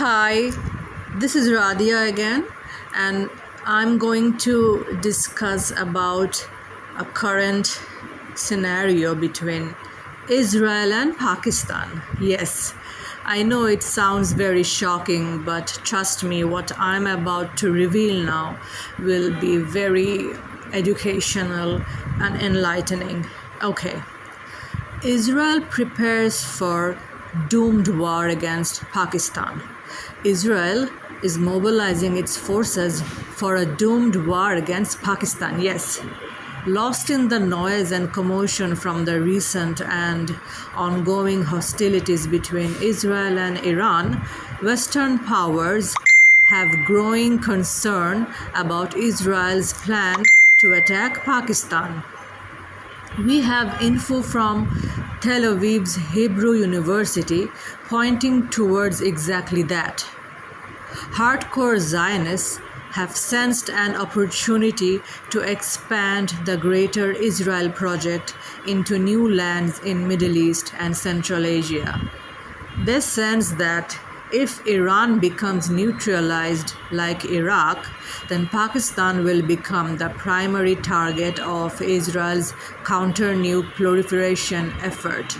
Hi, this is Radia again, and I'm going to discuss about a current scenario between Israel and Pakistan. Yes, I know it sounds very shocking, but trust me, what I'm about to reveal now will be very educational and enlightening. Okay. Israel prepares for doomed war against Pakistan. Israel is mobilizing its forces for a doomed war against Pakistan, yes. Lost in the noise and commotion from the recent and ongoing hostilities between Israel and Iran, Western powers have growing concern about Israel's plan to attack Pakistan. We have info from Tel Aviv's Hebrew University pointing towards exactly that. Hardcore Zionists have sensed an opportunity to expand the Greater Israel Project into new lands in Middle East and Central Asia. They sense that if Iran becomes neutralized like Iraq, then Pakistan will become the primary target of Israel's counter-proliferation effort.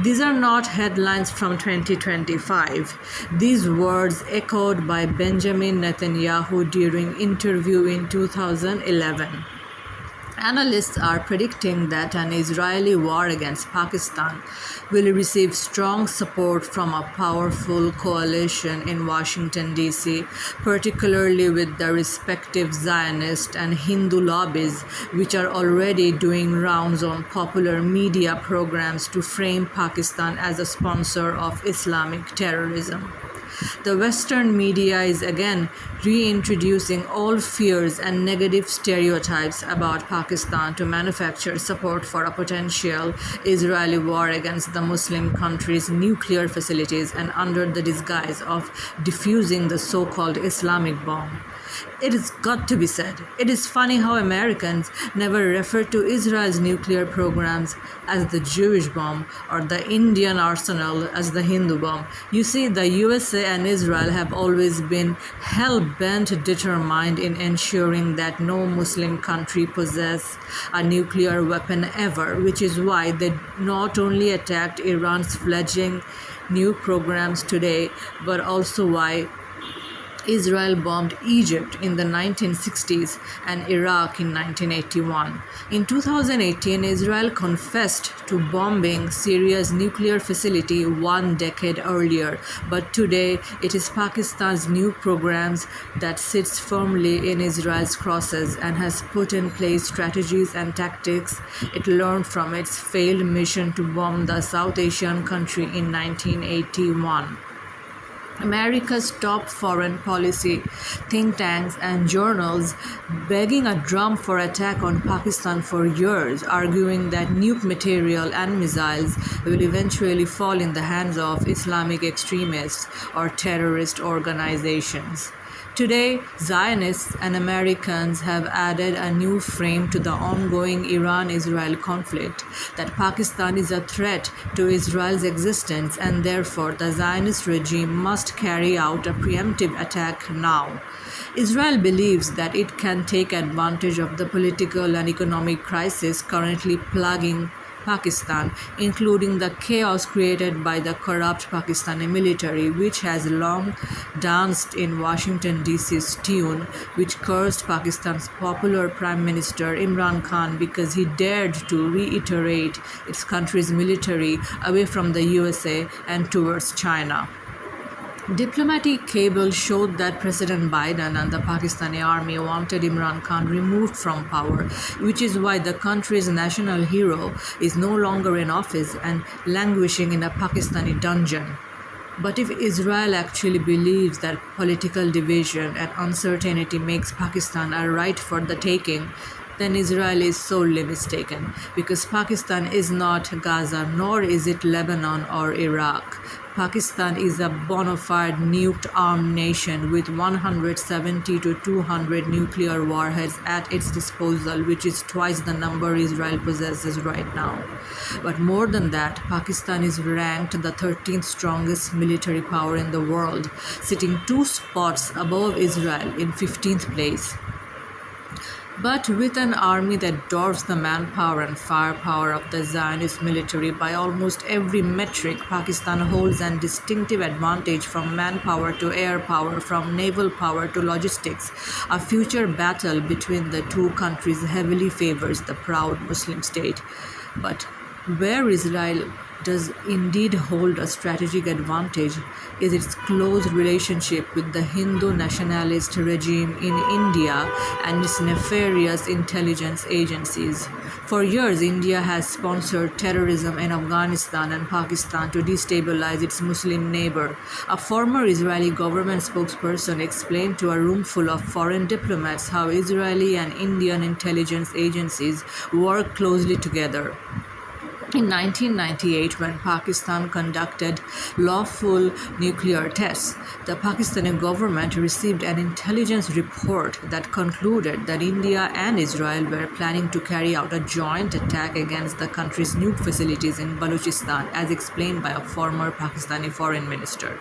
These are not headlines from 2025. These words echoed by Benjamin Netanyahu during interview in 2011. Analysts are predicting that an Israeli war against Pakistan will receive strong support from a powerful coalition in Washington, D.C., particularly with the respective Zionist and Hindu lobbies, which are already doing rounds on popular media programs to frame Pakistan as a sponsor of Islamic terrorism. The Western media is again reintroducing old fears and negative stereotypes about Pakistan to manufacture support for a potential Israeli war against the Muslim country's nuclear facilities and under the disguise of defusing the so-called Islamic bomb. It has got to be said, it is funny how Americans never refer to Israel's nuclear programs as the Jewish bomb or the Indian arsenal as the Hindu bomb. You see, the USA and Israel have always been hell-bent determined in ensuring that no Muslim country possess a nuclear weapon ever, which is why they not only attacked Iran's fledgling new programs today, but also why Israel bombed Egypt in the 1960s and Iraq in 1981. In 2018, Israel confessed to bombing Syria's nuclear facility 1 decade earlier, but today it is Pakistan's new programs that sits firmly in Israel's crosses and has put in place strategies and tactics it learned from its failed mission to bomb the South Asian country in 1981. America's top foreign policy think tanks and journals begging a drum for attack on Pakistan for years, arguing that nuke material and missiles will eventually fall in the hands of Islamic extremists or terrorist organizations. Today, Zionists and Americans have added a new frame to the ongoing Iran-Israel conflict, that Pakistan is a threat to Israel's existence and therefore the Zionist regime must carry out a preemptive attack now. Israel believes that it can take advantage of the political and economic crisis currently plaguing Pakistan, including the chaos created by the corrupt Pakistani military, which has long danced in Washington, D.C.'s tune, which cursed Pakistan's popular Prime Minister Imran Khan because he dared to reiterate its country's military away from the USA and towards China. Diplomatic cables showed that President Biden and the Pakistani army wanted Imran Khan removed from power, which is why the country's national hero is no longer in office and languishing in a Pakistani dungeon. But if Israel actually believes that political division and uncertainty makes Pakistan a right for the taking, then Israel is sorely mistaken, because Pakistan is not Gaza, nor is it Lebanon or Iraq. Pakistan is a bona fide nuked-armed nation with 170 to 200 nuclear warheads at its disposal, which is twice the number Israel possesses right now. But more than that, Pakistan is ranked the 13th strongest military power in the world, sitting 2 spots above Israel in 15th place. But with an army that dwarfs the manpower and firepower of the Zionist military by almost every metric, Pakistan holds a distinctive advantage from manpower to air power, from naval power to logistics. A future battle between the two countries heavily favors the proud Muslim state. But where Israel does indeed hold a strategic advantage is its close relationship with the Hindu nationalist regime in India and its nefarious intelligence agencies. For years, India has sponsored terrorism in Afghanistan and Pakistan to destabilize its Muslim neighbor. A former Israeli government spokesperson explained to a room full of foreign diplomats how Israeli and Indian intelligence agencies work closely together. In 1998, when Pakistan conducted lawful nuclear tests, the Pakistani government received an intelligence report that concluded that India and Israel were planning to carry out a joint attack against the country's nuke facilities in Balochistan, as explained by a former Pakistani foreign minister.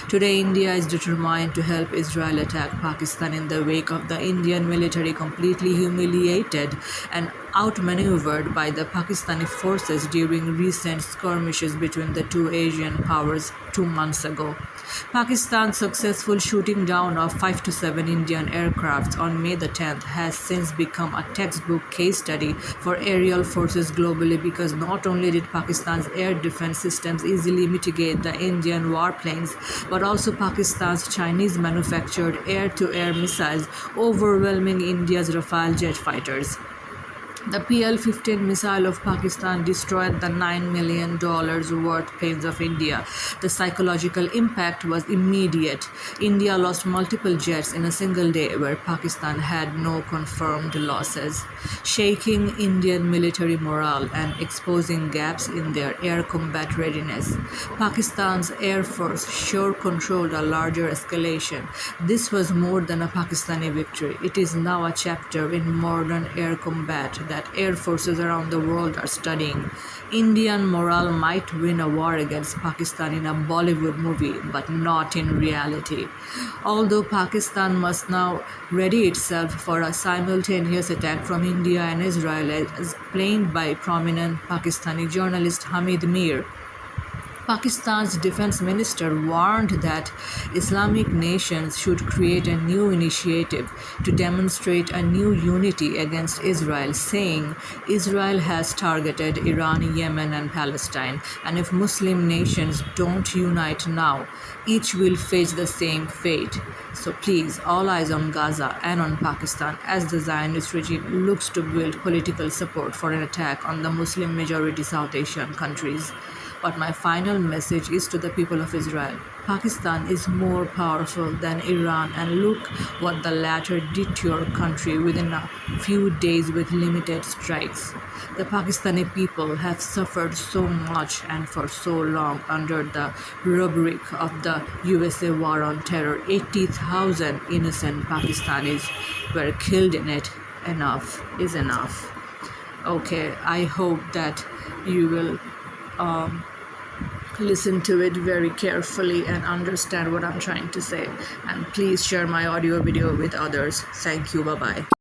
Today, India is determined to help Israel attack Pakistan in the wake of the Indian military completely humiliated and outmaneuvered by the Pakistani forces during recent skirmishes between the two Asian powers 2 months ago. Pakistan's successful shooting down of 5 to 7 Indian aircrafts on May the 10th has since become a textbook case study for aerial forces globally, because not only did Pakistan's air defense systems easily mitigate the Indian warplanes, but also Pakistan's Chinese manufactured air-to-air missiles overwhelming India's Rafale jet fighters. The PL-15 missile of Pakistan destroyed the $9 million worth planes of India. The psychological impact was immediate. India lost multiple jets in a single day, where Pakistan had no confirmed losses, shaking Indian military morale and exposing gaps in their air combat readiness. Pakistan's Air Force sure controlled a larger escalation. This was more than a Pakistani victory. It is now a chapter in modern air combat that air forces around the world are studying. Indian morale might win a war against Pakistan in a Bollywood movie, but not in reality. Although Pakistan must now ready itself for a simultaneous attack from India and Israel, as explained by prominent Pakistani journalist Hamid Mir. Pakistan's defense minister warned that Islamic nations should create a new initiative to demonstrate a new unity against Israel, saying Israel has targeted Iran, Yemen, and Palestine, and if Muslim nations don't unite now, each will face the same fate. So please, all eyes on Gaza and on Pakistan as the Zionist regime looks to build political support for an attack on the Muslim-majority South Asian countries. But my final message is to the people of Israel. Pakistan is more powerful than Iran, and look what the latter did to your country within a few days with limited strikes. The Pakistani people have suffered so much and for so long under the rubric of the USA war on terror. 80,000 innocent Pakistanis were killed in it. Enough is enough. Okay, I hope that you will listen to it very carefully and understand what I'm trying to say. And please share my audio video with others. Thank you. Bye-bye.